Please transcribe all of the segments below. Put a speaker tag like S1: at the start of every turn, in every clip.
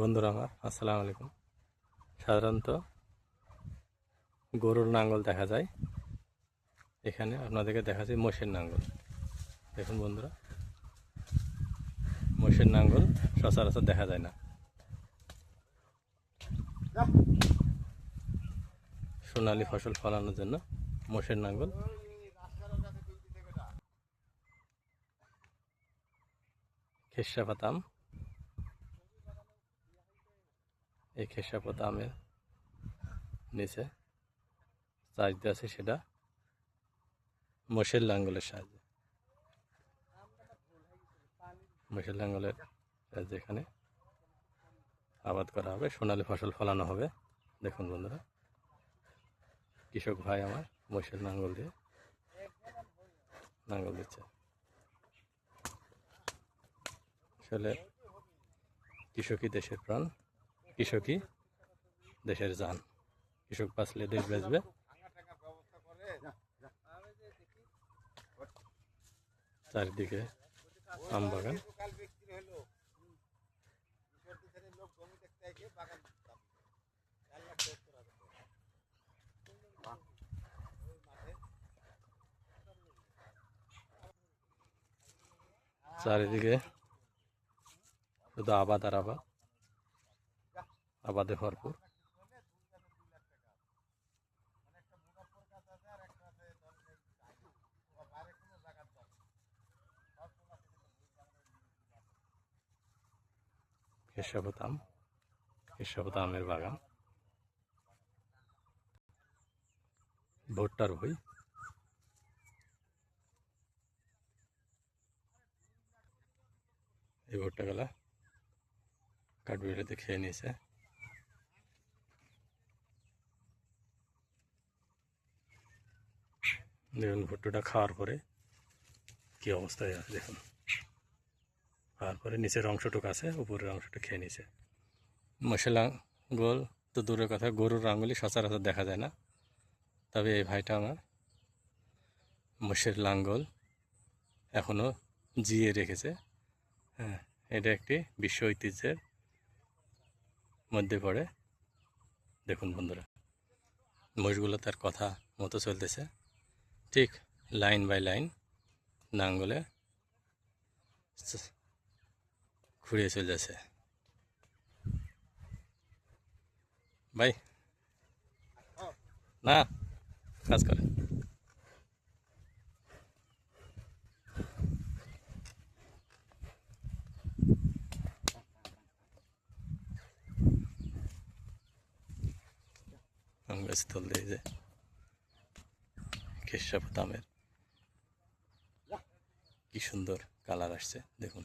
S1: বন্ধুরা আমার আসসালামু আলাইকুম। সাধারণত গরুর নাঙ্গল দেখা যায়, এখানে আপনাদেরকে দেখা যায় মোষের নাঙ্গল। দেখুন বন্ধুরা, মোষের নাঙ্গল সচরাচর দেখা যায় না। সোনালী ফসল ফলানোর জন্য মোষের নাঙ্গল। খেসাপাতা আম, এই খেসাপাতা আমের নিচে চাষ দিয়ে আছে, সেটা মোষের লাঙ্গলের সাহায্যে। মোষের লাঙ্গলের যেখানে আবাদ করা হবে, সোনালী ফসল ফলানো হবে। দেখুন বন্ধুরা, কৃষক ভাই আমার মোষের নাঙ্গল দিয়ে নাঙ্গল দিচ্ছে। আসলে কৃষকই দেশের প্রাণ, কৃষকই দেশের জান। কৃষক বাঁচলে দেশ বাঁচবে। চারিদিকে আম বাগান। চারিদিকে শুধু আবাদ আর আবাদ, আবাদে ভরপুর। খেসাপাতা আমের বাগান, ভুট্টার ভুঁই। এই ভুট্টাগুলা কাঠবিড়ালিতে খেয়ে নিয়েছে। দেখুন ভুট্টাটা খাওয়ার পরে কি অবস্থায় আছে দেখুন। খাওয়ার পরে নিচের অংশটুকু আছে, উপরের অংশটা খেয়ে নিয়েছে। মোষের লাঙ্গল তো দূরের কথা, গরুর লাঙ্গলই সচরাচর দেখা যায় না। তবে এই ভাইটা আমার মোষের লাঙ্গল এখনও জিয়ে রেখেছে। হ্যাঁ, এটা একটি বিশ্ব ঐতিহ্যের মধ্যে পড়ে। দেখুন বন্ধুরা, মোষগুলো তার কথা মতো চলতেছে, ঠিক লাইন বাই লাইন নাঙ্গলে ঘুরিয়ে চলে যাচ্ছে। ভাই না, কাজ করেন। আম গাছ তল দিয়ে যে খেসাপাতা আমের কি সুন্দর কালার আসছে দেখুন।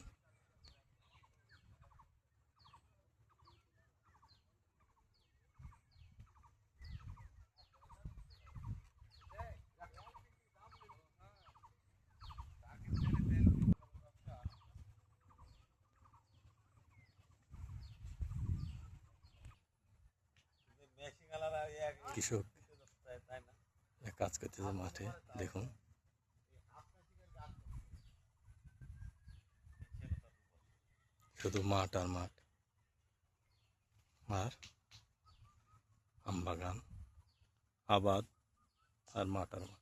S1: কৃষক কাজ করতেছে মাঠে, দেখুন। শুধু মাঠ আর মাঠ, আর আম বাগান, আবাদ আর মাঠ আর মাঠ।